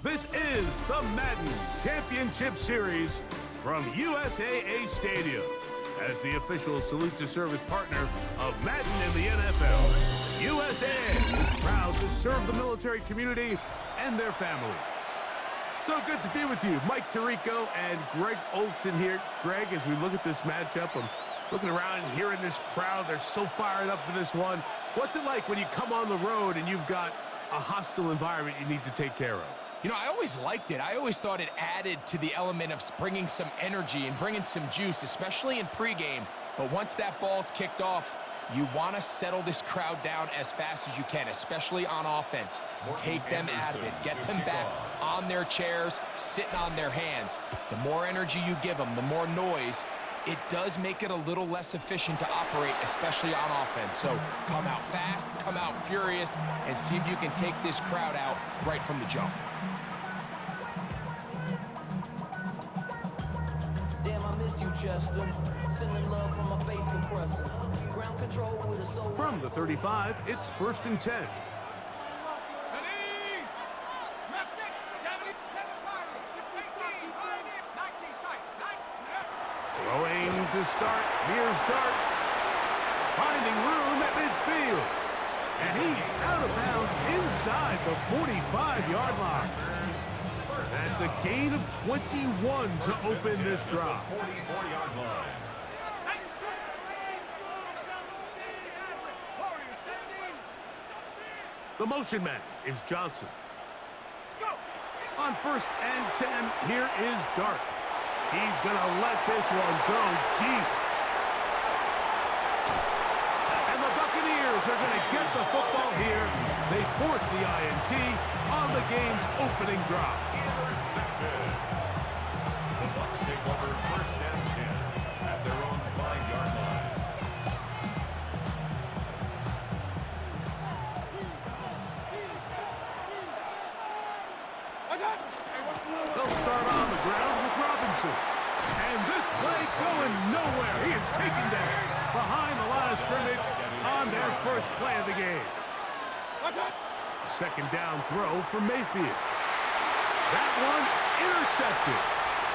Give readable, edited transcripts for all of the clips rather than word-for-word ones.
This is the Madden Championship Series from USAA Stadium. As the official salute to service partner of Madden in the NFL, USAA is proud to serve the military community and their families. So good to be with you. Mike Tirico and Greg Olson here. Greg, as we look at this matchup, I'm looking around and hearing this crowd. They're so fired up for this one. What's it like when you come on the road and you've got a hostile environment you need to take care of? You know, I always liked it. I always thought it added to the element of bringing some energy and bringing some juice, especially in pregame. But once that ball's kicked off, you want to settle this crowd down as fast as you can, especially on offense. Take them out of it. Get them back on their chairs, sitting on their hands. The more energy you give them, the more noise, it does make it a little less efficient to operate, especially on offense. So come out fast, come out furious, and see if you can take this crowd out right from the jump. Damn, I miss you, Chester. Sending love from a bass compressor. Ground control with a soul. From the 35, it's 1st and 10. Throwing to start. Here's Dart. Finding room at midfield. And he's out of bounds inside the 45-yard line. That's a gain of 21 to open this drive. The motion man is Johnson. On 1st and 10, here is Dart. He's going to let this one go deep. And the Buccaneers are going to get the football here. They force the INT on the game's opening drive. The Bucs take over 1st and 10 at their own 5-yard line. They'll start on the ground with Robinson. And this play going nowhere. He is taken down behind the line of scrimmage on their first play of the game. Second down throw for Mayfield. That one intercepted.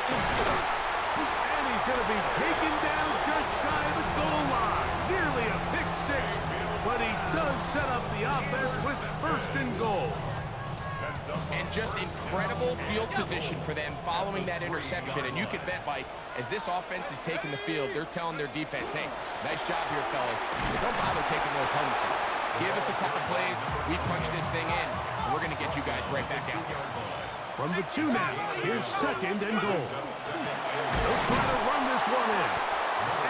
And he's going to be taken down just shy of the goal line. Nearly a pick six, but he does set up the offense with 1st and goal. And just incredible field position for them following that interception. And you can bet, Mike, as this offense is taking the field, they're telling their defense, hey, nice job here, fellas. But don't bother taking those helmets off. Give us a couple plays, we punch this thing in, and we're going to get you guys right back out there. From the 2 now, here's 2nd and goal. He'll try to run this one in.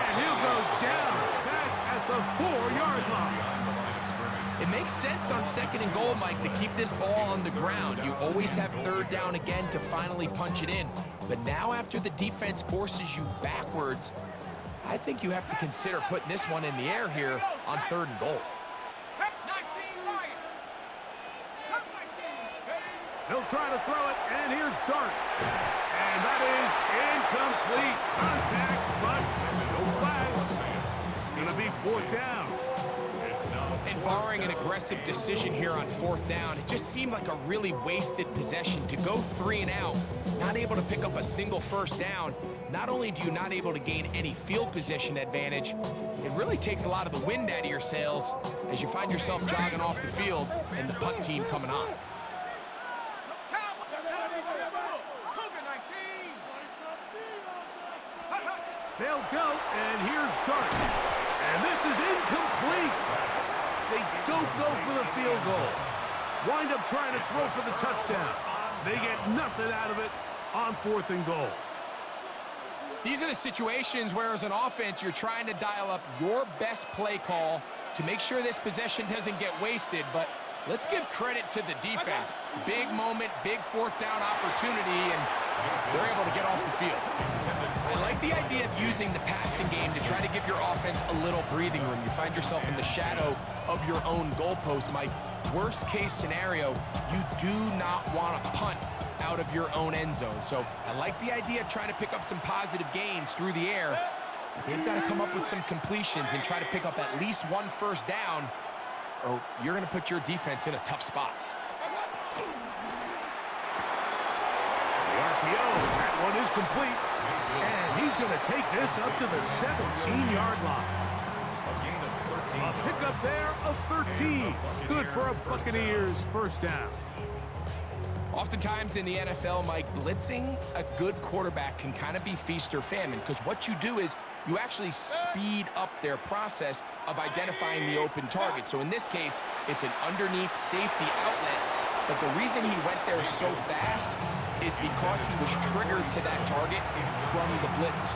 And he'll go down back at the 4-yard line. It makes sense on 2nd and goal, Mike, to keep this ball on the ground. You always have 3rd down again to finally punch it in. But now after the defense forces you backwards, I think you have to consider putting this one in the air here on 3rd and goal. He'll try to throw it, and here's Dart. And that is incomplete contact, but no flags. It's going to be 4th down. And barring an aggressive decision here on 4th down, it just seemed like a really wasted possession to go 3 and out, not able to pick up a single 1st down. Not only do you not able to gain any field position advantage, it really takes a lot of the wind out of your sails as you find yourself jogging off the field and the punt team coming on. They'll go, and here's Dart. And this is incomplete. They don't go for the field goal. Wind up trying to throw for the touchdown. They get nothing out of it on 4th and goal. These are the situations where, as an offense, you're trying to dial up your best play call to make sure this possession doesn't get wasted. But let's give credit to the defense. Big moment, big 4th down opportunity, and they're able to get off the field. I like the idea of using the passing game to try to give your offense a little breathing room. You find yourself in the shadow of your own goalpost, Mike. Worst case scenario, you do not want to punt out of your own end zone. So I like the idea of trying to pick up some positive gains through the air. But they've got to come up with some completions and try to pick up at least 1 1st down, or you're going to put your defense in a tough spot. is complete, and he's going to take this up to the 17-yard line. A pickup there of 13. Good for a Buccaneers first down. Oftentimes in the NFL, Mike, blitzing a good quarterback can kind of be feast or famine, because what you do is you actually speed up their process of identifying the open target. So in this case, it's an underneath safety outlet, but the reason he went there so fast is because he was triggered to that target from the blitz.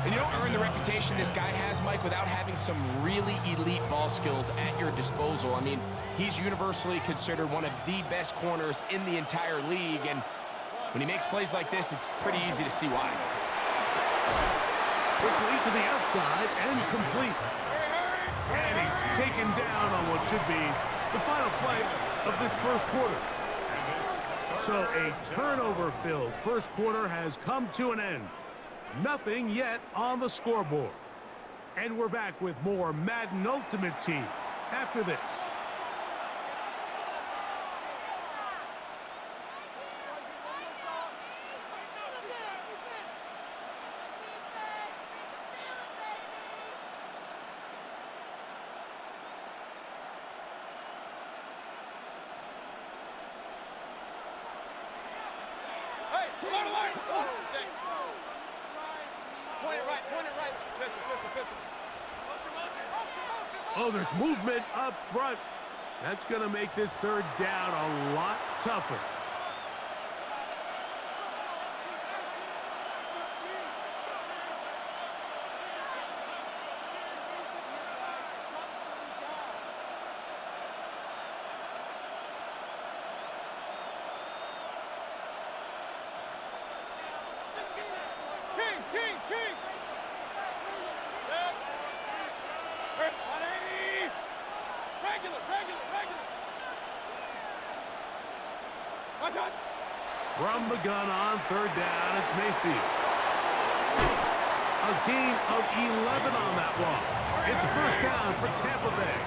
And you don't earn the reputation this guy has, Mike, without having some really elite ball skills at your disposal. I mean, he's universally considered one of the best corners in the entire league, and when he makes plays like this, it's pretty easy to see why. Quickly to the outside and complete. And he's taken down on what should be the final play of this first quarter. So a turnover-filled first quarter has come to an end. Nothing yet on the scoreboard. And we're back with more Madden Ultimate Team after this. Oh, there's movement up front. That's going to make this third down a lot tougher. From the gun on third down, it's Mayfield. A gain of 11 on that one. It's a first down for Tampa Bay.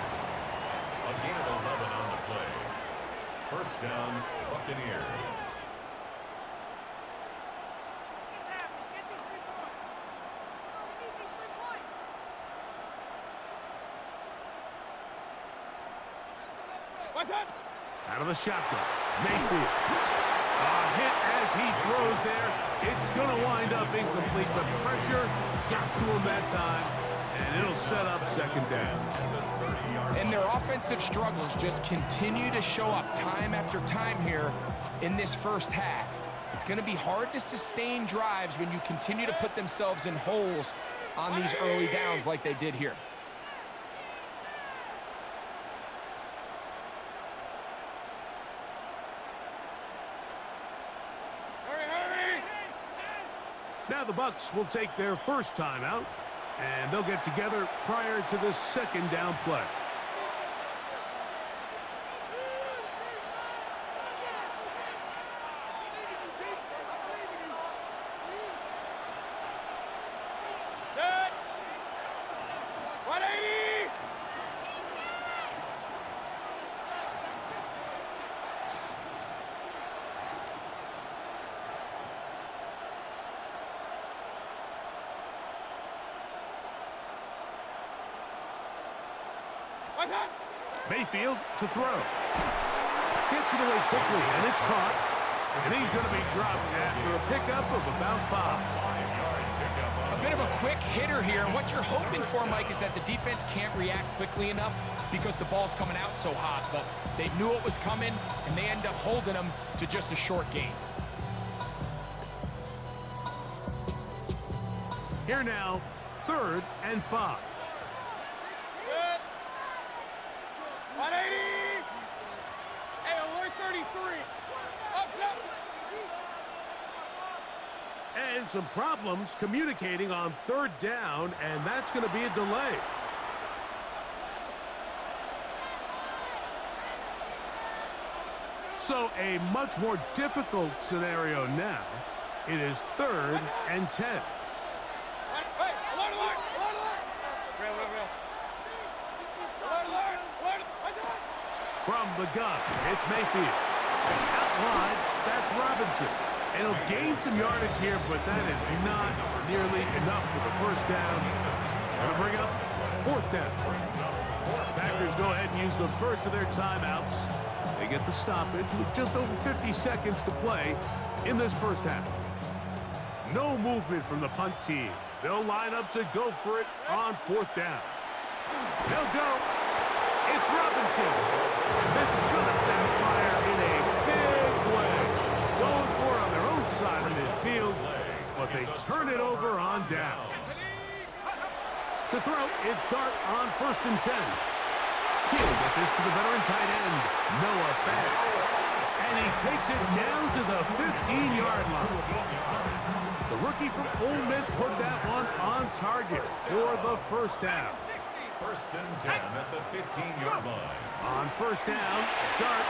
A gain of 11 on the play. First down, Buccaneers. Out of the shotgun, Mayfield. A hit as he throws there. It's going to wind up incomplete. The pressure got to him that time, and it'll set up second down. And their offensive struggles just continue to show up time after time here in this first half. It's going to be hard to sustain drives when you continue to put themselves in holes on these early downs like they did here. Now the Bucs will take their first timeout, and they'll get together prior to the second down play. Mayfield to throw. Gets it away quickly, and it's caught. And he's going to be dropped after a pickup of about 5. A bit of a quick hitter here. And what you're hoping for, Mike, is that the defense can't react quickly enough because the ball's coming out so hot. But they knew it was coming, and they end up holding them to just a short gain. Here now, 3rd and 5. And some problems communicating on 3rd down, and that's going to be a delay. So a much more difficult scenario now. It is 3rd and 10. From the gun, it's Mayfield. Out wide, that's Robinson. And he'll gain some yardage here, but that is not nearly enough for the first down. It's going to bring up fourth down. Packers go ahead and use the first of their timeouts. They get the stoppage with just over 50 seconds to play in this first half. No movement from the punt team. They'll line up to go for it on fourth down. They'll go. It's Robinson. And this is going to backfire in a big way. Going for it on their own side of midfield, but they turn it over on down. To throw, it's Dart on 1st and 10. He'll get this to the veteran tight end, Noah Fant. And he takes it down to the 15-yard line. The rookie from Ole Miss put that one on target for the first down. 1st and 10 at the 15-yard line. On first down, Dart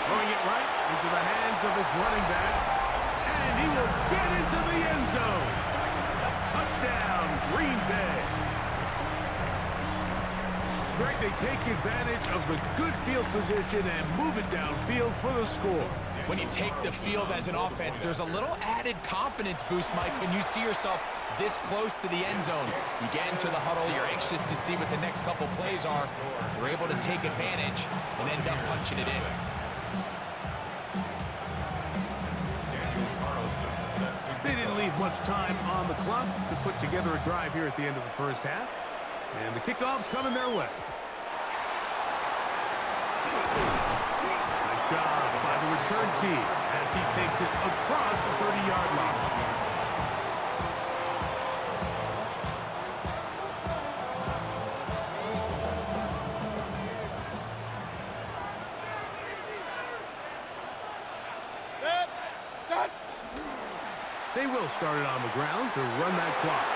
throwing it right into the hands of his running back. And he will get into the end zone. Touchdown, Green Bay. Greg, they take advantage of the good field position and move it downfield for the score. When you take the field as an offense, there's a little added confidence boost, Mike, when you see yourself this close to the end zone. You get into the huddle, you're anxious to see what the next couple plays are. You're able to take advantage and end up punching it in. They didn't leave much time on the clock to put together a drive here at the end of the first half. And the kickoff's coming their way. Nice job by the return team as he takes it across the 30-yard line. They will start it on the ground to run that clock.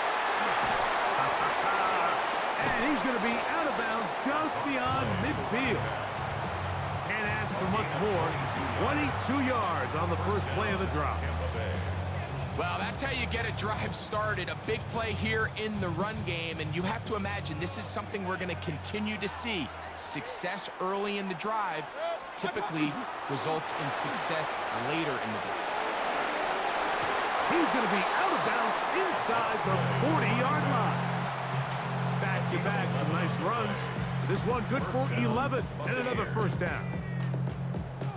And he's going to be out of bounds just beyond midfield. Can't ask for much more. 22 yards on the first play of the drop. Well, that's how you get a drive started. A big play here in the run game, and you have to imagine this is something we're going to continue to see. Success early in the drive typically results in success later in the drive. He's going to be out of bounds inside the 40-yard line. Back-to-back, some nice runs. This one good for 11 and another first down.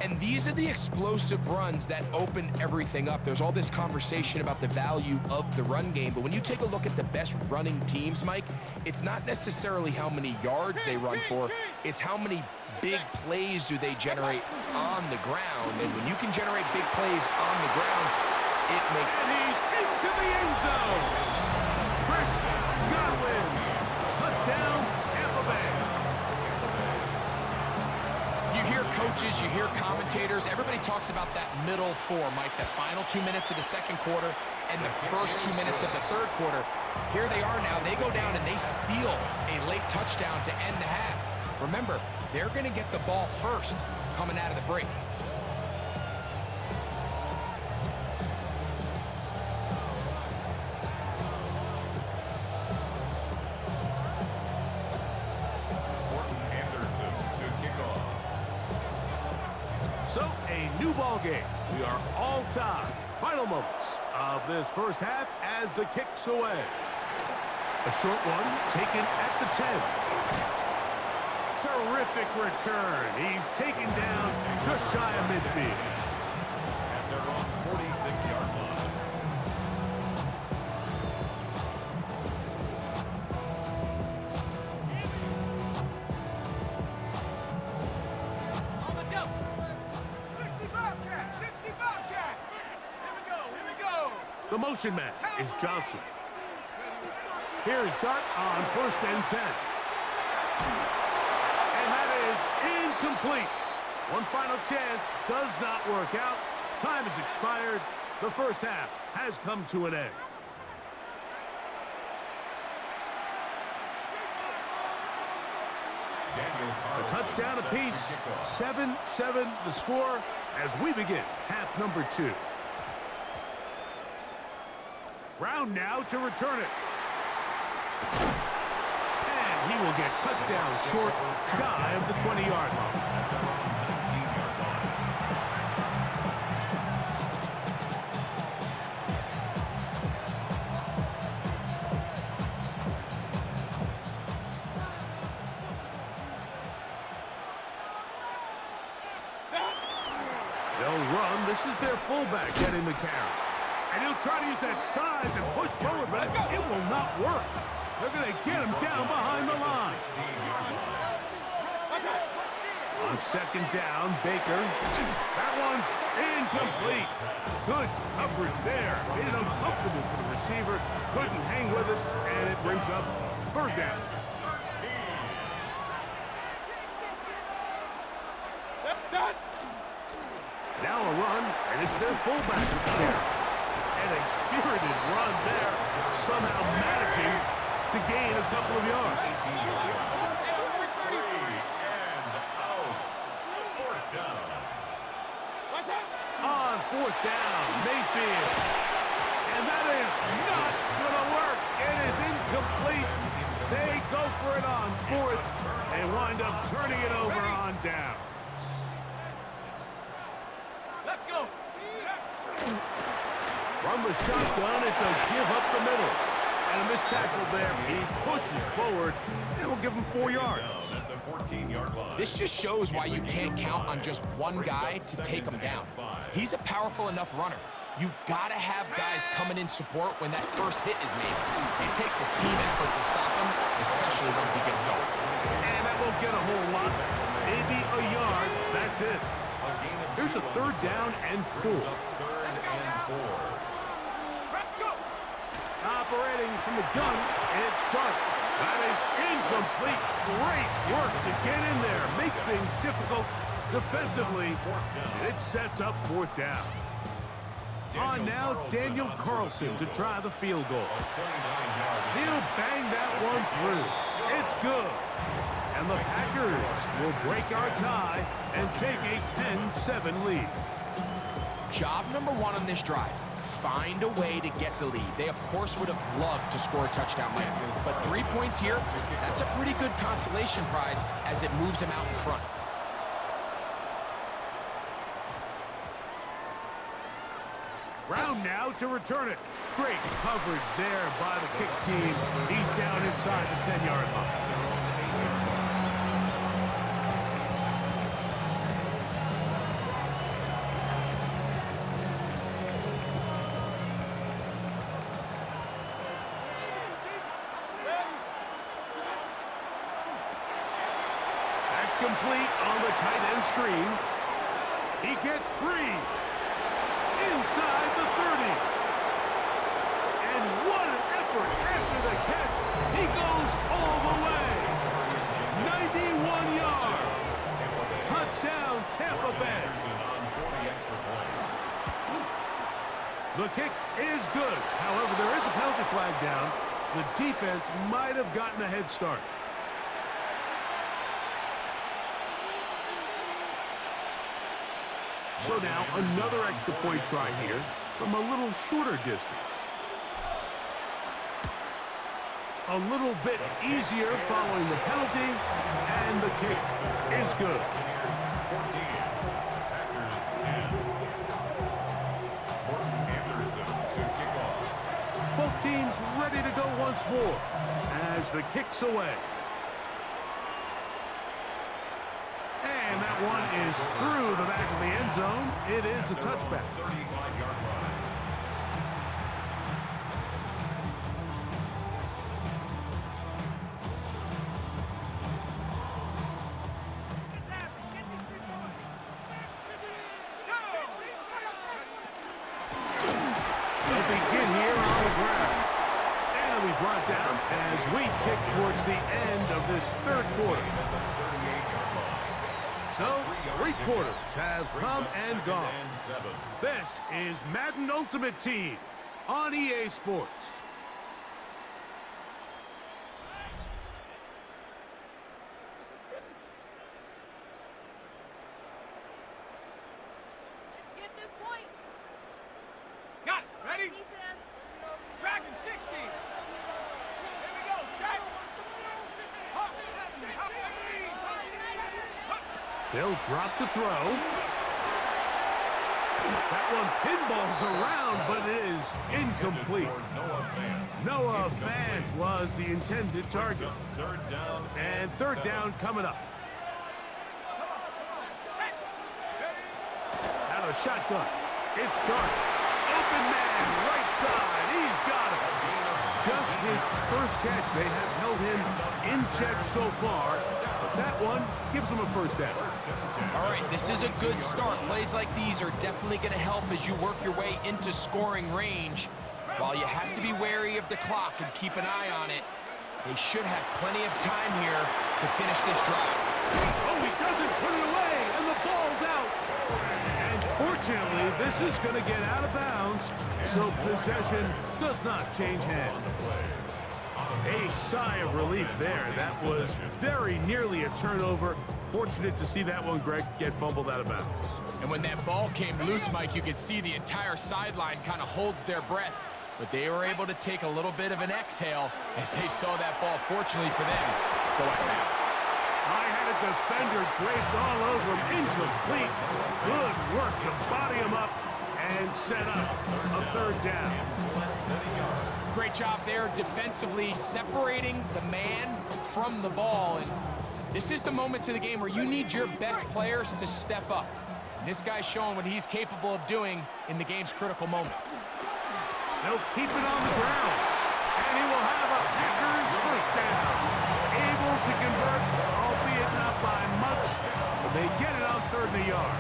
And these are the explosive runs that open everything up. There's all this conversation about the value of the run game, but when you take a look at the best running teams, Mike, it's not necessarily how many yards they run for, it's how many big plays do they generate on the ground. And when you can generate big plays on the ground, it makes... And he's into the end zone. Chris Godwin. Touchdown, Tampa Bay. You hear coaches, you hear commentators, everybody talks about that middle four, Mike, the final 2 minutes of the second quarter and the first 2 minutes of the third quarter. Here they are now. They go down and they steal a late touchdown to end the half. Remember, they're going to get the ball first coming out of the break. So, a new ball game. We are all tied. Final moments of this first half as the kick's away. A short one taken at the 10. Terrific return. He's taken down just shy of midfield. At their own 46-yard line. The motion man is Johnson. Here's Dart on 1st and 10. And that is incomplete. One final chance does not work out. Time has expired. The first half has come to an end. A touchdown apiece. 7-7 the score as we begin half number 2. Brown now to return it. And he will get cut down short, shy of the 20-yard line. They'll run. This is their fullback getting the carry. And he'll try to use that size and push forward, but it will not work. They're going to get him down behind the line. On second down, Baker. That one's incomplete. Good coverage there. Made it uncomfortable for the receiver. Couldn't hang with it, and it brings up third down. Now a run, and it's their fullback with the carry. And a spirited run there, somehow managing to gain a couple of yards. On fourth down, Mayfield. And that is not going to work. It is incomplete. They go for it on fourth and wind up turning it over on down. Let's go. From the shotgun, it's a give up the middle. And a missed tackle there. He pushes forward and will give him 4 yards. This just shows why you can't count on just one guy to take him down. He's a powerful enough runner. You gotta have guys coming in support when that first hit is made. It takes a team effort to stop him, especially once he gets going. And that won't get a whole lot. Maybe a yard. That's it. Here's a third down and 4. Operating from the gun, it's Dark. That is incomplete. Great work to get in there. Make things difficult defensively. And it sets up fourth down. On now, Daniel Carlson to try the field goal. He'll bang that one through. It's good. And the Packers will break our tie and take a 10-7 lead. Job number 1 on this drive. Find a way to get the lead. They, of course, would have loved to score a touchdown later. But 3 points here, that's a pretty good consolation prize as it moves them out in front. Brown now to return it. Great coverage there by the kick team. He's down inside the 10-yard line. Complete on the tight end screen. He gets 3 inside the 30. And what an effort after the catch. He goes all the way. 91 yards. Touchdown, Tampa Bay. The kick is good. However, there is a penalty flag down. The defense might have gotten a head start. So now, another extra point try here from a little shorter distance. A little bit easier following the penalty, and the kick is good. Both teams ready to go once more as the kick's away. And that one is through the back of the end zone. It is a touchback. 35-yard line. They'll begin here on the ground. And it'll be brought down as we tick towards the end of this third quarter. So, 3 quarters have come and gone. This is Madden Ultimate Team on EA Sports. Let's get this point. Got it. Ready? Dragon 60. Here we go. Set. Hop 70. Hop 18. They'll drop to throw. That one pinballs around, but it is incomplete. Noah Fant was the intended target. And third down coming up. That'll a shotgun. It's Dark. Open man, right side. He's got it. Just his first catch. They have held him in check so far. But that one gives him a first down. All right, this is a good start. Plays like these are definitely going to help as you work your way into scoring range. While you have to be wary of the clock and keep an eye on it, they should have plenty of time here to finish this drive. Oh, he doesn't put it away, and the ball's out. And fortunately, this is going to get out of bounds, so possession does not change hands. A sigh of relief there. That was very nearly a turnover. Fortunate to see that one, Greg, get fumbled out of bounds. And when that ball came loose, Mike, you could see the entire sideline kind of holds their breath. But they were able to take a little bit of an exhale as they saw that ball, fortunately for them, go out of bounds. I had a defender draped all over him, incomplete. Good work to body him up and set up a third down. Great job there defensively, separating the man from the ball. And this is the moments of the game where you need your best players to step up. And this guy's showing what he's capable of doing in the game's critical moment. They'll keep it on the ground, and he will have a Packers first down. Able to convert, albeit not by much, but they get it on 3rd and a yard.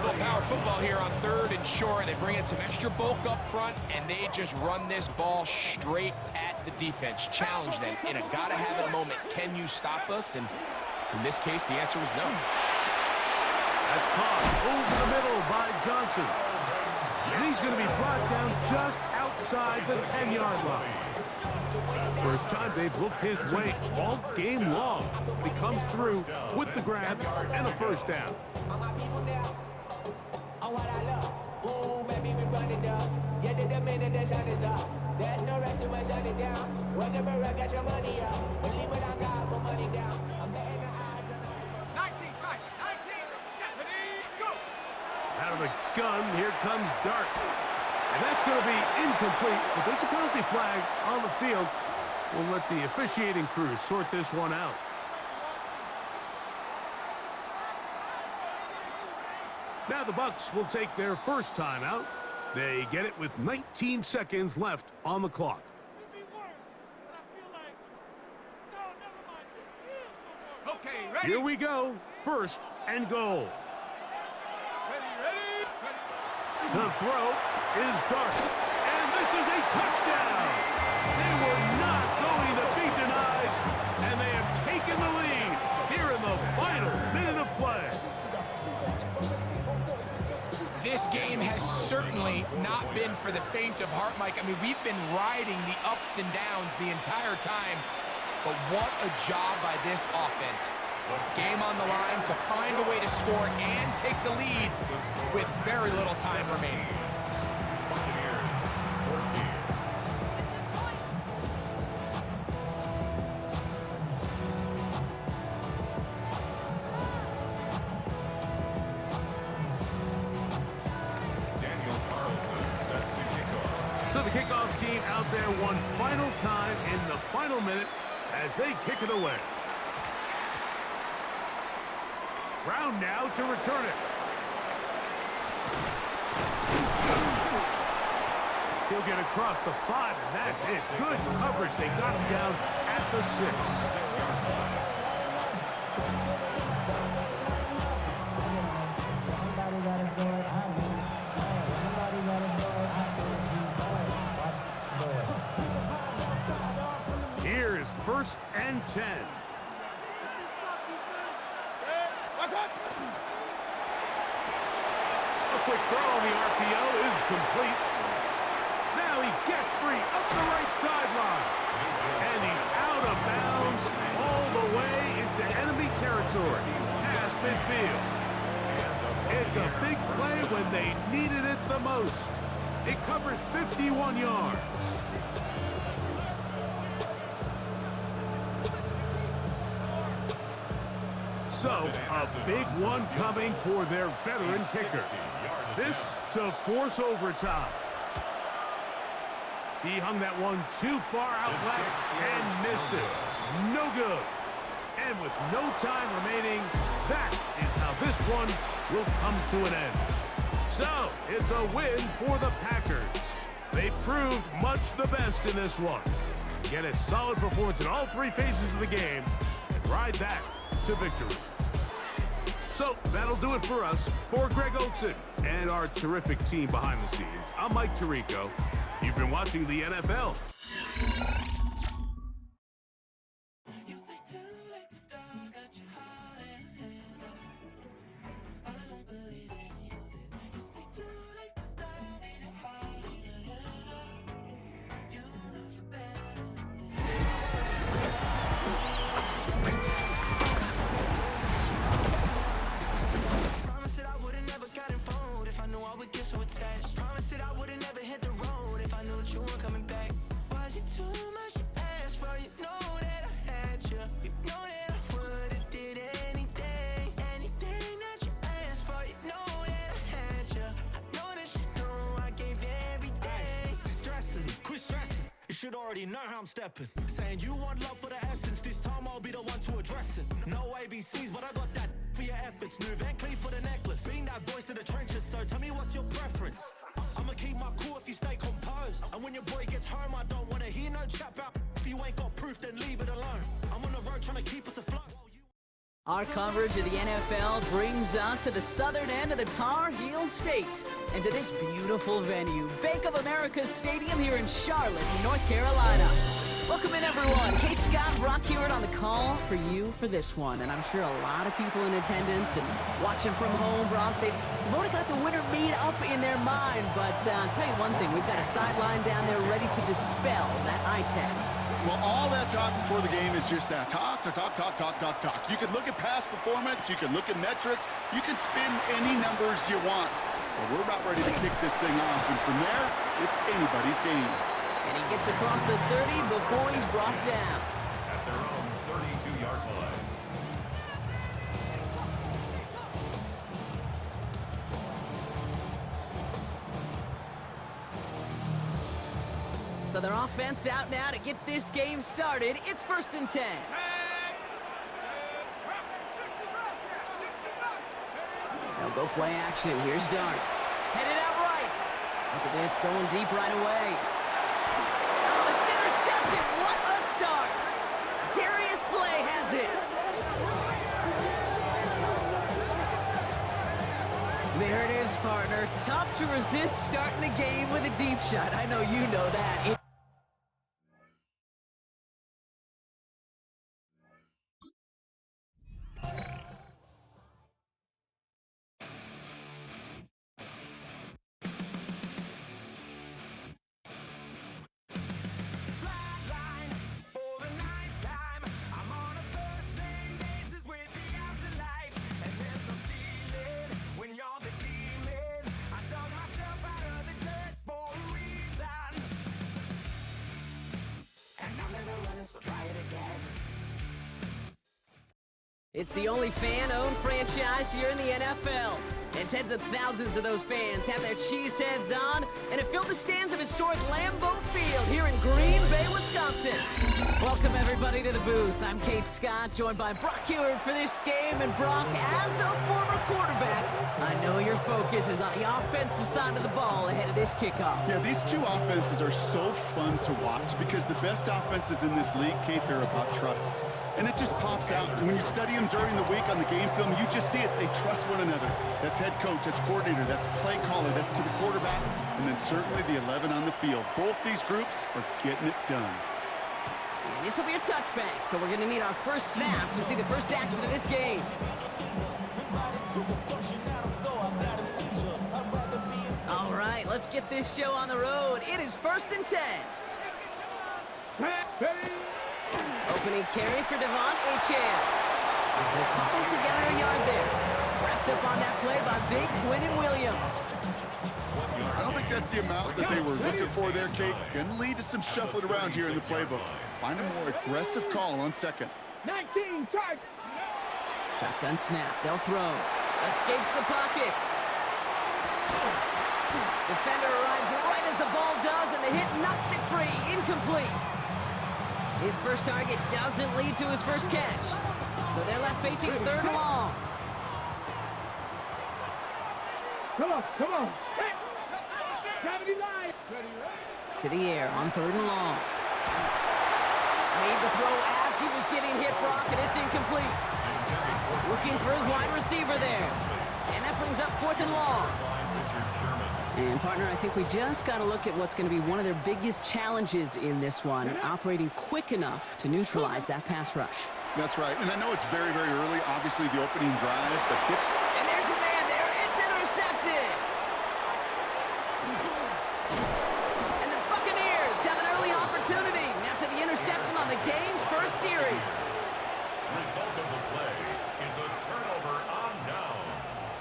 Little power football here on 3rd and short. They bring in some extra bulk up front, and they just run this ball straight at the defense. Challenge them in a gotta-have-it moment. Can you stop us? And in this case, the answer was no. That's caught over the middle by Johnson. And he's going to be brought down just outside the 10-yard line. First time they've looked his way all game long. He comes through with the grab and a first down. There's no rest in my shut it down. Whenever I got your money out, believe what I got, put money down. I'm betting the odds on 19, side, 19, 70, go! Out of the gun, here comes Dark. And that's going to be incomplete, but there's a penalty flag on the field. We'll let the officiating crew sort this one out. Now the Bucs will take their first timeout. They get it with 19 seconds left on the clock. Okay, ready? Here we go. First and goal. Ready. The throw is Dark. And this is a touchdown. They were not going to be denied. And they have taken the lead here in the final minute of play. This game has certainly not been for the faint of heart, Mike. I mean, we've been riding the ups and downs the entire time. But what a job by this offense. Game on the line to find a way to score and take the lead with very little time remaining. Buccaneers, 14. Daniel Carlson set to kick off. So the kickoff team out there one final time in the final minute as they kick it away. Brown now to return it. He'll get across the 5, and that's it. Good coverage. They got him down at the 6. Here's 1st and 10. A quick throw on the RPO is complete. Now he gets free up the right sideline. And he's out of bounds all the way into enemy territory, past midfield. It's a big play when they needed it the most. It covers 51 yards. So, a big one coming for their veteran kicker. This to force overtime. He hung that one too far out left and missed it. No good. And with no time remaining, that is how this one will come to an end. So, it's a win for the Packers. They proved much the best in this one. Get a solid performance in all three phases of the game and ride that to victory. So, that'll do it for us. For Greg Olson and our terrific team behind the scenes, I'm Mike Tirico. You've been watching the NFL. Should already know how I'm stepping. Saying you want love for the essence, this time I'll be the one to address it. No ABCs, but I got that for your efforts. New Van Cleef for the necklace. Being that voice in the trenches, so tell me what's your preference. I'ma keep my cool if you stay composed. And when your boy gets home, I don't wanna hear no chat out. If you ain't got proof, then leave it alone. I'm on the road trying to keep us afloat. Our coverage of the NFL brings us to the southern end of the Tar Heel State and to this beautiful venue, Bank of America Stadium here in Charlotte, North Carolina. Welcome in, everyone. Kate Scott, Brock Hewitt on the call for you for this one. And I'm sure a lot of people in attendance and watching from home, Brock, they've already got the winner made up in their mind. But I'll tell you one thing, we've got a sideline down there ready to dispel that eye test. Well, all that talk before the game is just that. Talk. You can look at past performance. You can look at metrics. You can spin any numbers you want. But we're about ready to kick this thing off. And from there, it's anybody's game. And he gets across the 30 before he's brought down. At their own 32-yard line. So their offense out now to get this game started. It's 1st and 10. They'll go play action. Here's Dart. Headed out right. Look at this, going deep right away. Oh, it's intercepted. What a start. Darius Slay has it. There it is, partner. Tough to resist starting the game with a deep shot. I know you know that. It's the only fan-owned franchise here in the NFL. And tens of thousands of those fans have their cheese heads on, and it filled the stands of historic Lambeau Field here in Green Bay, Wisconsin. Welcome, everybody, to the booth. I'm Kate Scott, joined by Brock Hewitt for this game. And Brock, as a former quarterback, I know your focus is on the offensive side of the ball ahead of this kickoff. Yeah, these two offenses are so fun to watch because the best offenses in this league, Kate, they're about trust. And it just pops out. And when you study them during the week on the game film, you just see it. They trust one another. That's head coach, that's coordinator, that's play caller, that's to the quarterback, and then certainly the 11 on the field. Both these groups are getting it done. And this will be a touchback, so we're going to need our first snap to see the first action of this game. All right, let's get this show on the road. It is 1st and 10. Opening carry for Devon Achane. They're cobbled together a yard there. Wrapped up on that play by Big Quinnen Williams. I don't think that's the amount that they were looking for there, Kate. Going to lead to some shuffling around here in the playbook. Find a more aggressive call on second. 19, charge. Shotgun snap. They'll throw. Escapes the pocket. Defender arrives right as the ball does, and the hit knocks it free. Incomplete. His first target doesn't lead to his first catch. So they're left facing 3rd and long. Come on. Hey. Gravity line. To the air on 3rd and long. Made the throw as he was getting hit, Brock, and it's incomplete. Looking for his wide receiver there. And that brings up 4th and long. And, partner, I think we just got to look at what's going to be one of their biggest challenges in this one, operating quick enough to neutralize that pass rush. That's right. And I know it's very, very early, obviously, the opening drive, but hits. And there's a man there. It's intercepted. And the Buccaneers have an early opportunity after the interception on the game's first series. Result of the play is a turnover on downs.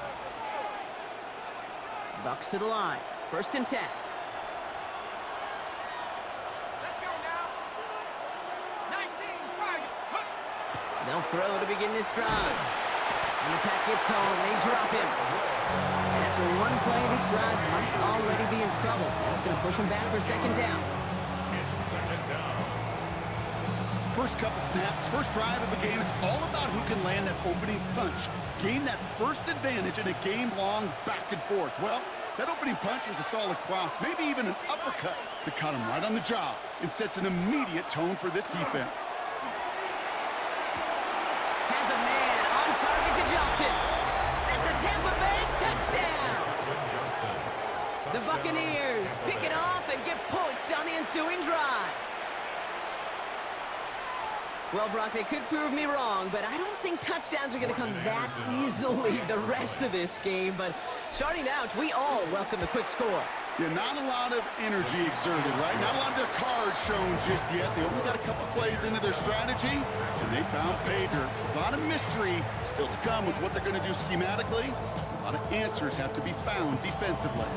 Bucks to the line. 1st and 10. Let's go now. 19 target. They'll throw to begin this drive. And the pack gets home. They drop him. And after one play, this drive might already be in trouble. That's going to push him back for 2nd down. It's 2nd down. First couple snaps, first drive of the game, it's all about who can land that opening punch. Gain that first advantage in a game-long back and forth. Well, that opening punch was a solid cross, maybe even an uppercut that caught him right on the job and sets an immediate tone for this defense. Has a man on target to Johnson. That's a Tampa Bay touchdown. The Buccaneers pick it off and get points on the ensuing drive. Well, Brock, they could prove me wrong, but I don't think touchdowns are going to come that easily the rest of this game. But starting out, we all welcome the quick score. Yeah, not a lot of energy exerted, right? Not a lot of their cards shown just yet. They only got a couple plays into their strategy, and they found pay dirt. A lot of mystery still to come with what they're going to do schematically. A lot of answers have to be found defensively.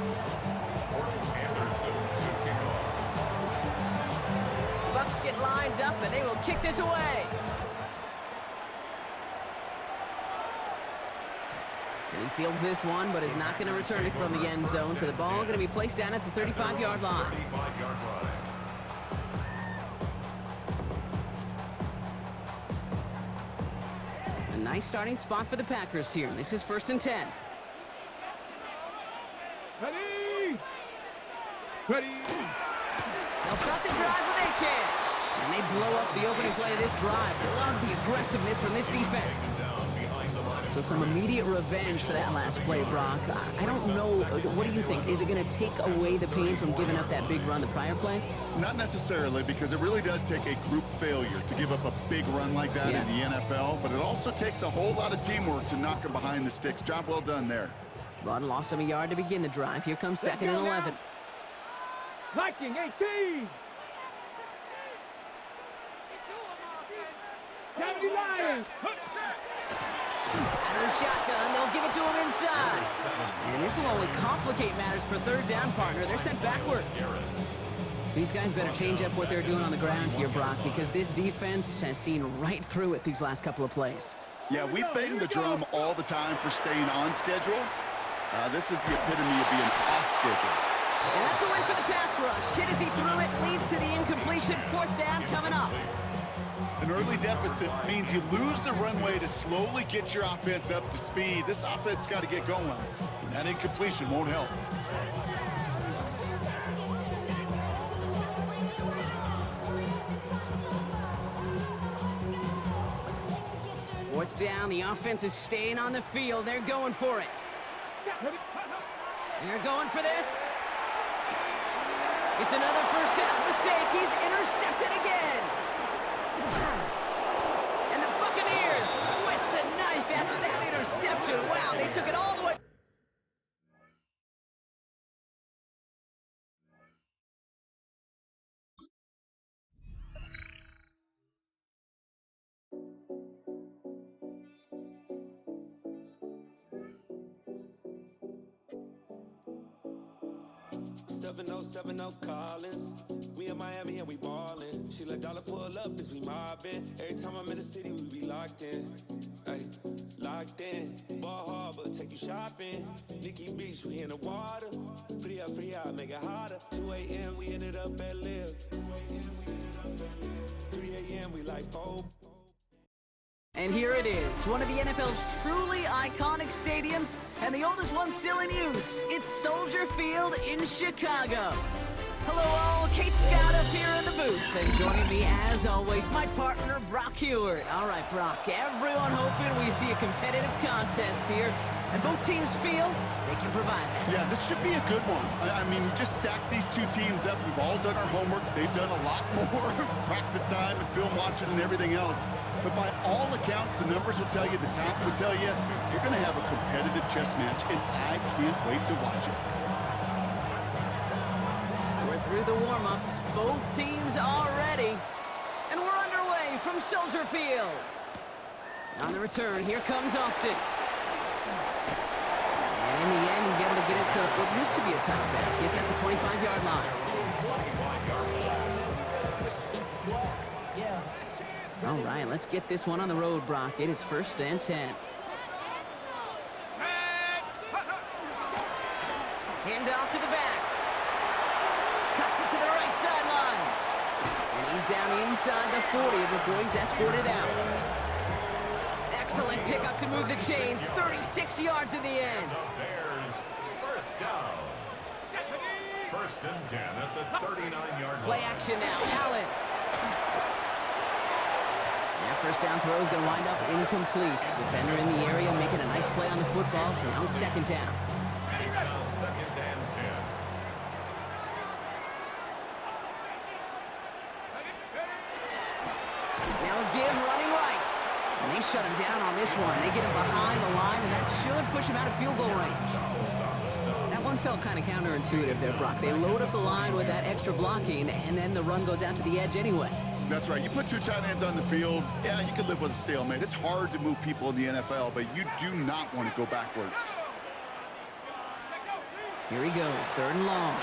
Bucks get lined up, and they will kick this away. And he fields this one, but is not going to return it from the end zone. So the ball going to be placed down at the 35-yard line. A nice starting spot for the Packers here. This is 1st and 10. Ready. They'll start the drive with a chance. And they blow up the opening play of this drive. Love the aggressiveness from this defense. So some immediate revenge for that last play, Brock. I don't know. What do you think? Is it going to take away the pain from giving up that big run the prior play? Not necessarily, because it really does take a group failure to give up a big run like that in the NFL. But it also takes a whole lot of teamwork to knock him behind the sticks. Job well done there. Run lost him a yard to begin the drive. Here comes 2nd and 11. Viking 18. Gravity line. Out of the shotgun, they'll give it to him inside. And this will only complicate matters for 3rd down, partner. They're sent backwards. These guys better change up what they're doing on the ground here, Brock, because this defense has seen right through it these last couple of plays. Yeah, we bang the drum all the time for staying on schedule. This is the epitome of being off schedule. And that's a win for the pass rush. Hit as he threw it, leads to the incompletion. 4th down coming up. An early deficit means you lose the runway to slowly get your offense up to speed. This offense got to get going, and that incompletion won't help. Fourth down, the offense is staying on the field. They're going for it. They're going for this. It's another first half mistake. He's intercepted again. And the Buccaneers twist the knife after that interception. Wow, they took it all the way. Collins. We in Miami and we ballin'. She let dollar pull up as we mobbin'. Every time I'm in the city, we be locked in. Ay, locked in. Ball Harbor, take you shopping. Nikki Beach, we in the water. Free up, make it hotter. 2 a.m. we ended up at Live. 3 a.m. we like 4. And here it is, one of the NFL's truly iconic stadiums, and the oldest one still in use. It's Soldier Field in Chicago. Hello all, Kate Scott up here in the booth, and joining me as always, my partner Brock Hewitt. All right, Brock, everyone hoping we see a competitive contest here, and both teams feel they can provide that. Yeah, this should be a good one. I mean, you just stack these two teams up. We've all done our homework. They've done a lot more practice time and film watching and everything else. But by all accounts, the numbers will tell you, the talent will tell you, you're going to have a competitive chess match, and I can't wait to watch it. Through the warm-ups, both teams are ready, and we're underway from Soldier Field. On the return, here comes Austin. And in the end, he's able to get it to what used to be a touchback. It's at the 25-yard line. All right, let's get this one on the road, Brock. It is 1st and 10. Hand off to the back. Cuts it to the right sideline. And he's down inside the 40 before he's escorted out. Excellent pickup to move the chains. 36 yards in the end. Bears, first down. 1st and 10 at the 39-yard line. Play action now. Allen. That first down throw is going to wind up incomplete. Defender in the area making a nice play on the football. Now it's 2nd down. It's now 2nd and 10. Now a give running right. And they shut him down on this one. They get him behind the line, and that should push him out of field goal range. That one felt kind of counterintuitive there, Brock. They load up the line with that extra blocking, and then the run goes out to the edge anyway. That's right. You put two tight ends on the field, yeah, you can live with a stalemate. It's hard to move people in the NFL, but you do not want to go backwards. Here he goes, 3rd and long.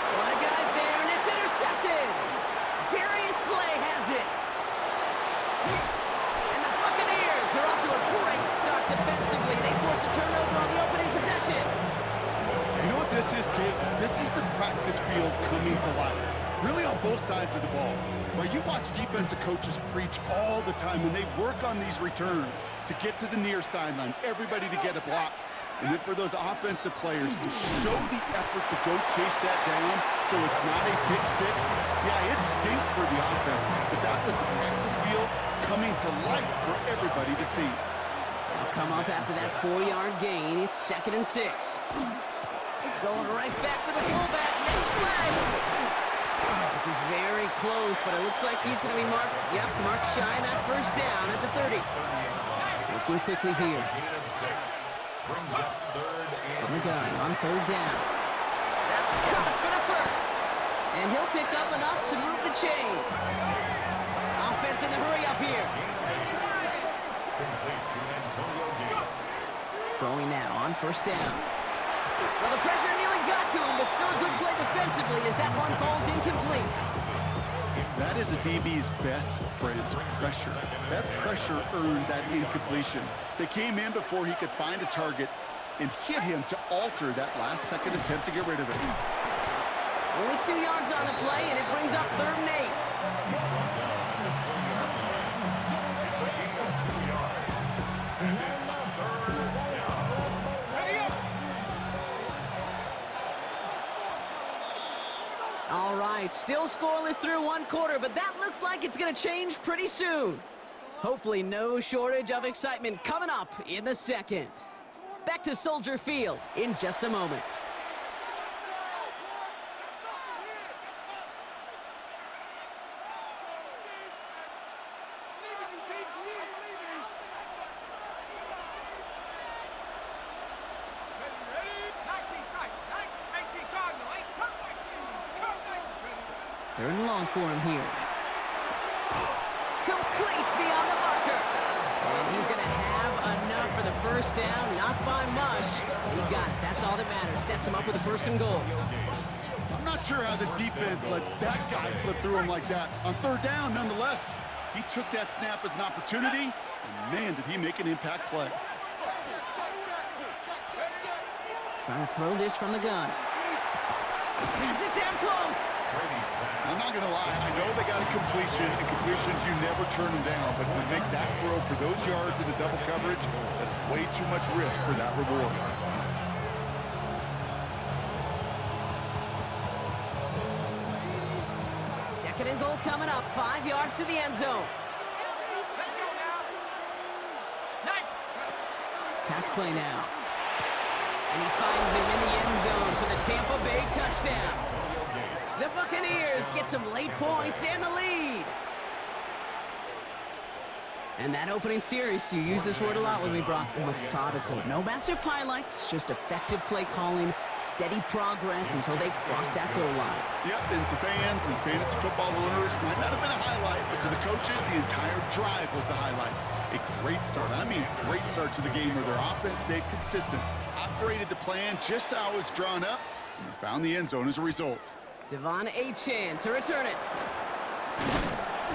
A lot of guys there, and it's intercepted. Darius Slay has it. And the Buccaneers are off to a great start defensively. They force a turnover on the opening possession. You know what this is, kid? This is the practice field coming to life. Really on both sides of the ball. Well, you watch defensive coaches preach all the time when they work on these returns to get to the near sideline, everybody to get a block. And then for those offensive players to show the effort to go chase that down so it's not a pick six. Yeah, it stinks for the offense, but that was the practice field coming to life for everybody to see. They'll come up after that 4-yard gain. It's 2nd and 6. Going right back to the fullback. Next play. This is very close, but it looks like he's going to be marked. Yep, marked shy of that 1st down at the 30. Looking quickly here. Brings up 3rd and From the gun on 3rd down. That's caught for the 1st. And he'll pick up enough to move the chains. Offense in the hurry up here. complete to Antonio Gates. Throwing now on 1st down. Well, the pressure nearly got to him, but still a good play defensively as that one falls incomplete. That is a DB's best friend, pressure. That pressure earned that incompletion. They came in before he could find a target and hit him to alter that last-second attempt to get rid of it. Only 2 yards on the play, and it brings up 3rd and 8. All right, still scoreless through 1 quarter, but that looks like it's going to change pretty soon. Hopefully no shortage of excitement coming up in the 2nd. Back to Soldier Field in just a moment. Third and long for him here. Complete beyond the marker. And he's going to have enough for the 1st down. Not by much. He got it. That's all that matters. Sets him up with a 1st and goal. I'm not sure how this defense let that guy slip through him like that. On 3rd down, nonetheless, he took that snap as an opportunity, and man, did he make an impact play. Trying to throw this from the gun. Pass it down close. I'm not going to lie, I know they got a completion, and completions, you never turn them down, but to make that throw for those yards into double coverage, that is way too much risk for that reward. Second and goal coming up, 5 yards to the end zone. Let's go now. Nice. Pass play now. And he finds him in the end zone for the Tampa Bay touchdown. The Buccaneers get some late points and the lead. And that opening series, you use this word a lot with me, Brock, methodical. No massive highlights, just effective play calling, steady progress until they cross that goal line. Yep, and to fans and fantasy football owners, might not have been a highlight, but to the coaches, the entire drive was the highlight. A great start, I mean great start to the game where their offense stayed consistent, operated the plan just how it was drawn up, and they found the end zone as a result. Devon Achane to return it.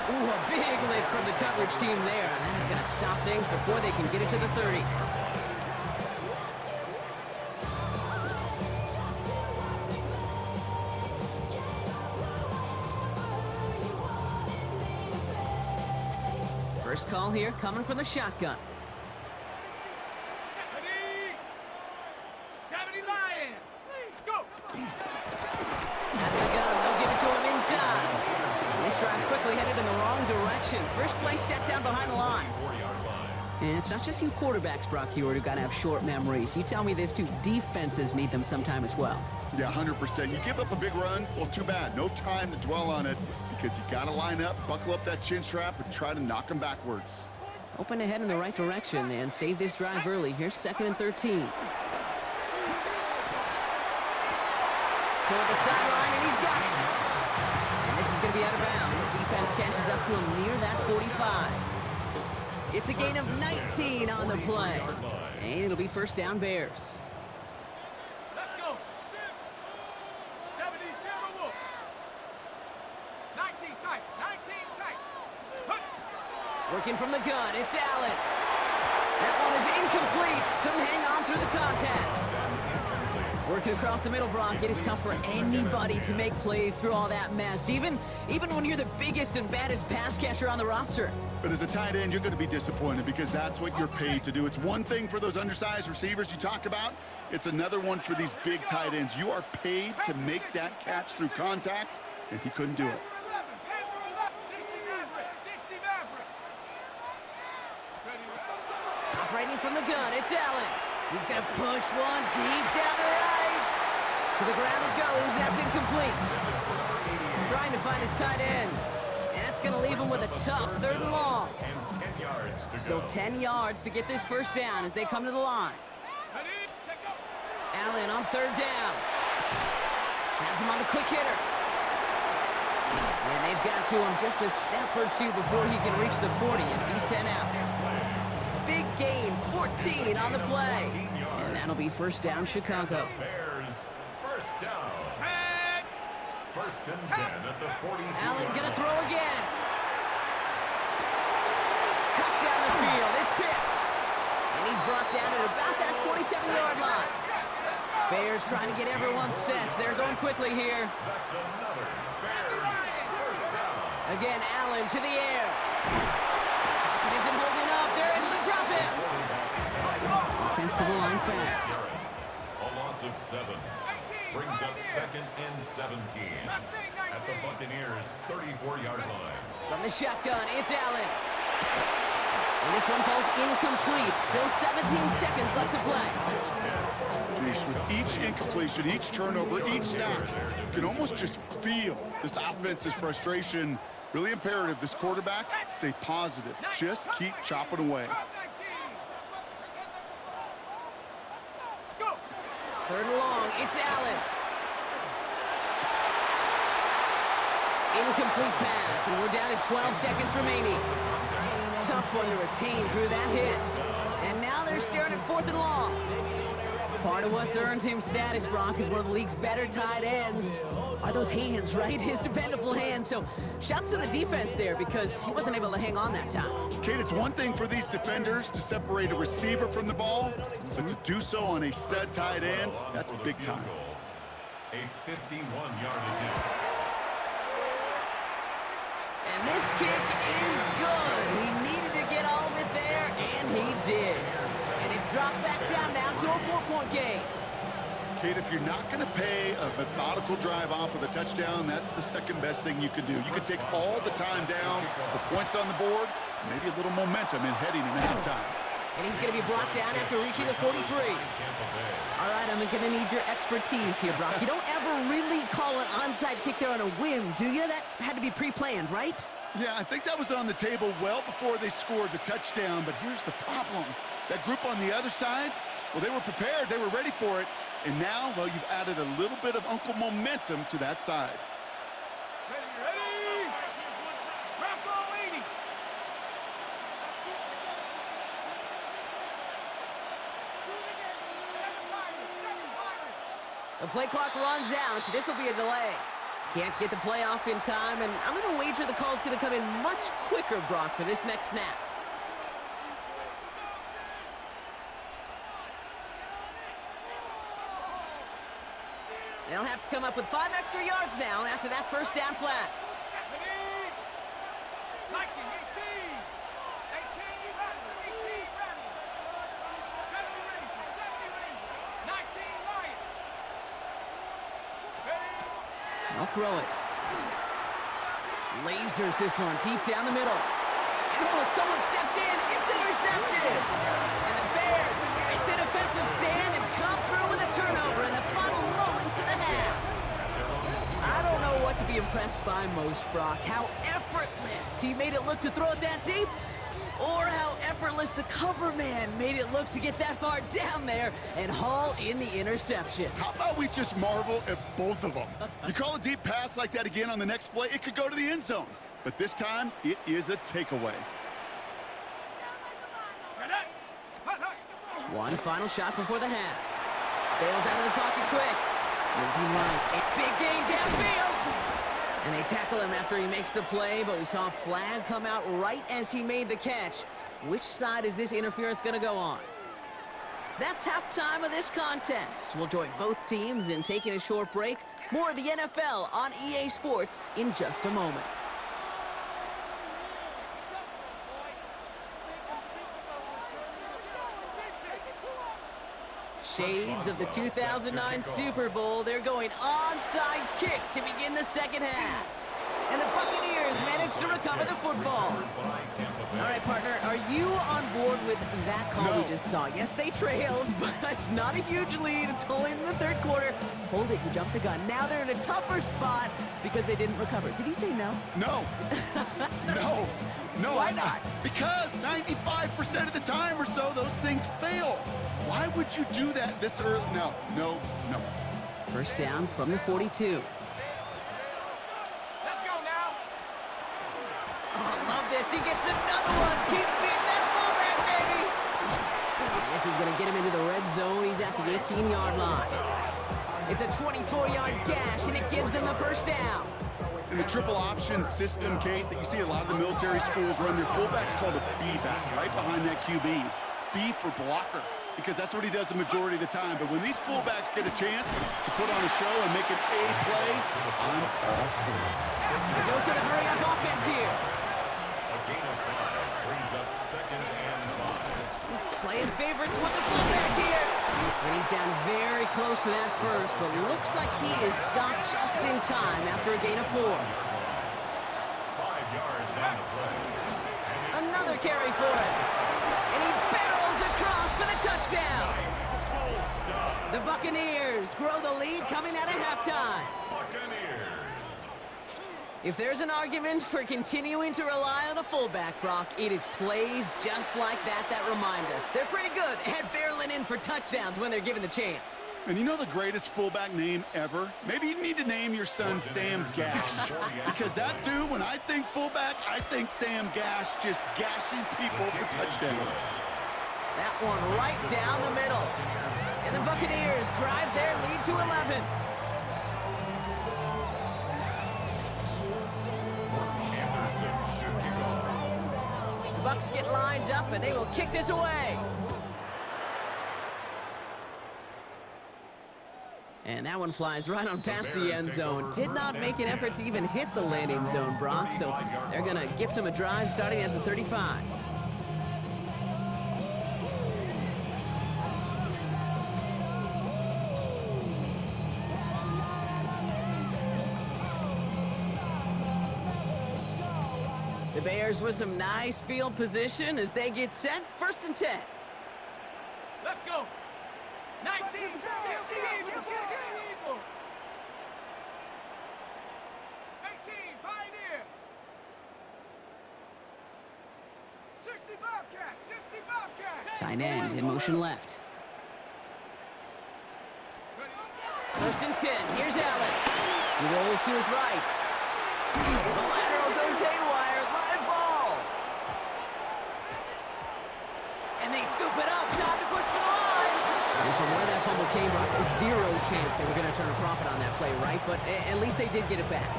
Ooh, a big lift from the coverage team there. And that is going to stop things before they can get it to the 30. First call here coming from the shotgun. 70 Lions. Go. Out of the gun, they'll give it to him inside. And this drive's quickly headed in the wrong direction. First play set down behind the line. And it's not just you quarterbacks, Brock Heward, who got to have short memories. You tell me this too, defenses need them sometime as well. Yeah, 100%. You give up a big run, well, too bad. No time to dwell on it because you got to line up, buckle up that chin strap, and try to knock them backwards. Open ahead in the right direction and save this drive early. Here's 2nd and 13. Toward the sideline, and he's got it. And this is going to be out of bounds. Defense catches up to him near that 45. It's a gain of 19 on the play. And it'll be first down Bears. Let's go. 70 Timberwolves. 19 tight. 19 tight. Working from the gun, it's Allen. That one is incomplete. Couldn't hang on through the contact. Working across the middle, Brock, it is tough for anybody to make plays through all that mess, even when you're the biggest and baddest pass catcher on the roster. But as a tight end, you're going to be disappointed because that's what you're paid to do. It's one thing for those undersized receivers you talk about. It's another one for these big tight ends. You are paid to make that catch through contact, and he couldn't do it. Operating from the gun, it's Allen. He's going to push one deep down the right. To the ground it goes. That's incomplete. Trying to find his tight end. And that's going to leave him with a tough 3rd and long. And 10 yards to Still go. 10 yards to get this first down as they come to the line. Allen on 3rd down. Has him on the quick hitter. And they've got to him just a step or two before he can reach the 40 as he's sent out. Big gain, 14 on the play. And that'll be first down, Chicago. Bears, first down. 1st and 10 at the 42. Allen gonna throw again. Cut down the field, it's Pitts. And he's brought down at about that 27-yard line. Bears trying to get everyone set. They're going quickly here. That's another Bears first down. Again, Allen to the air. Pocket isn't holding up. They're able to drop him. Offense to the line fast. A loss of 7 brings up 2nd and 17 at the Buccaneers' 34-yard line. From the shotgun, it's Allen. And this one falls incomplete. Still 17 seconds left to play. Jeez, with each incompletion, each turnover, each sack, you can almost just feel this offense's frustration. Really imperative, this quarterback, stay positive. Just keep chopping away. 3rd and long, it's Allen. Incomplete pass, and we're down to 12 seconds remaining. Tough one to retain through that hit. And now they're staring at 4th and long. Part of what's earned him status, Brock, is one of the league's better tight ends. Are those hands, right? His dependable hands. So shouts to the defense there because he wasn't able to hang on that time. Kate, it's one thing for these defenders to separate a receiver from the ball, but to do so on a stud tight end, that's big time. A 51-yard attempt. And this kick is good. He needed to get all of it there, and he did. And it's dropped back down now to a 4-point game. Kate, if you're not going to pay a methodical drive off with a touchdown, that's the second best thing you can do. You can take all the time down, the points on the board, maybe a little momentum in heading into halftime. And he's going to be brought down after reaching the 43. All right, I'm going to need your expertise here, Brock. You don't ever really call an onside kick there on a whim, do you? That had to be pre-planned, right? Yeah, I think that was on the table well before they scored the touchdown, but here's the problem. That group on the other side, well, they were prepared, they were ready for it, and now, well, you've added a little bit of Uncle momentum to that side. Ready! Rambo 80! The play clock runs out. This will be a delay. Can't get the play off in time, and I'm going to wager the call's going to come in much quicker, Brock, for this next snap. They'll have to come up with 5 extra yards now after that first down flat. 19, 18, 18, 19, I'll throw it. Lasers this one deep down the middle. And someone stepped in. It's intercepted. And the Bears make the defensive stand and come through with a turnover in the final moments of the half. I don't know what to be impressed by most, Brock. How effortless he made it look to throw it that deep, or how effortless the cover man made it look to get that far down there and haul in the interception. How about we just marvel at both of them? You call a deep pass like that again on the next play, it could go to the end zone. But this time, it is a takeaway. One final shot before the half. Bails out of the pocket quick. Moving right. A big gain downfield. And they tackle him after he makes the play, but we saw a flag come out right as he made the catch. Which side is this interference going to go on? That's halftime of this contest. We'll join both teams in taking a short break. More of the NFL on EA Sports in just a moment. Shades of the 2009 Super Bowl. They're going onside kick to begin the second half. And the Buccaneers manage to recover the football. All right, partner, are you on board with that call we just saw? Yes, they trailed, but it's not a huge lead. It's only in the third quarter. Hold it, you jumped the gun. Now they're in a tougher spot because they didn't recover. Did he say no? No. No. No. Why not? Because 95% of the time or so, those things fail. Why would you do that this early? No, no, no. First down from the 42. Let's go now. Oh, love this. He gets another one. Keep beating that fullback, baby. And this is going to get him into the red zone. He's at the 18-yard line. It's a 24-yard gash, and it gives them the first down. In the triple option system, Kate, that you see a lot of the military schools run, their fullback's called a B-back, right behind that QB. B for blocker, because that's what he does the majority of the time. But when these fullbacks get a chance to put on a show and make an A play, I'm all for it. The dose of the hurry-up offense here. A gain of 5 brings up 2nd and 5. Playing favorites with the fullback here. And he's down very close to that first, but looks like he is stopped just in time after a gain of 4. 5 yards on the play. Another carry for him. And he barrels across for the touchdown. The Buccaneers grow the lead coming out of halftime. Buccaneers. If there's an argument for continuing to rely on a fullback, Brock, it is plays just like that remind us. They're pretty good at barreling in for touchdowns when they're given the chance. And you know the greatest fullback name ever? Maybe you need to name your son Sam Gash. Because that dude, when I think fullback, I think Sam Gash just gashing people for touchdowns. That one right down the middle. And the Buccaneers drive their lead to 11. The Bucs get lined up, and they will kick this away. And that one flies right on past the end zone. Did not make an effort to even hit the landing zone, Brock, so they're going to gift him a drive starting at the 35. The Bears with some nice field position as they get set. 1st and 10. Let's go. 19, 60 Eagles. 18, Pioneer. 60 Bobcat, 60 Bobcat. Tight end in motion left. 1st and 10. Here's Allen. He rolls to his right. The lateral goes haywire. Live ball. And they scoop it up. Time to push for the line. And from where that fumble came, Brock, zero chance they were going to turn a profit on that play, right? But at least they did get it back.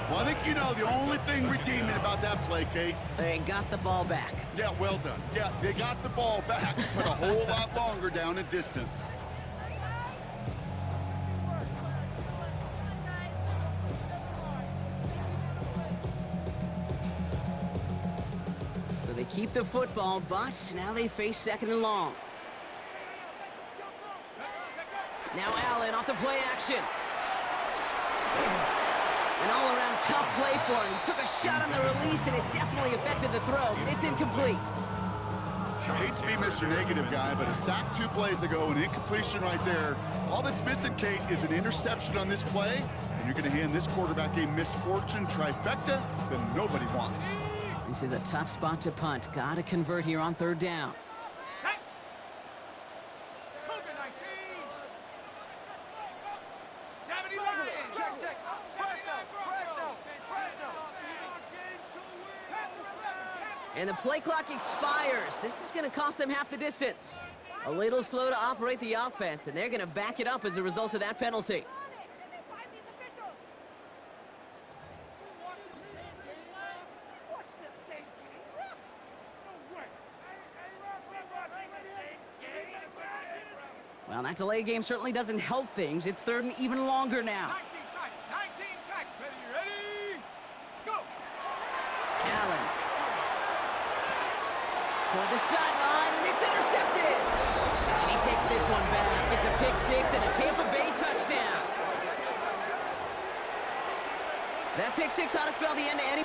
Well, I think you know the only thing redeeming about that play, Kate. They got the ball back. Yeah, well done. Yeah, they got the ball back, but a whole lot longer down in distance. So they keep the football, but now they face 2nd and long. Now Allen off the play action. An all-around tough play for him. He took a shot on the release, and it definitely affected the throw. It's incomplete. I hate to be Mr. Negative guy, but a sack 2 plays ago, an incompletion right there. All that's missing, Kate, is an interception on this play, and you're going to hand this quarterback a misfortune trifecta that nobody wants. This is a tough spot to punt. Got to convert here on 3rd down. And the play clock expires. This is going to cost them half the distance. A little slow to operate the offense, and they're going to back it up as a result of that penalty. Well, that delay game certainly doesn't help things. It's 3rd and even longer now. 19 tight. Ready? Go. Allen. For the sideline, and it's intercepted. And he takes this one back. It's a pick 6 and a Tampa Bay touchdown. That pick 6 ought to spell the end to any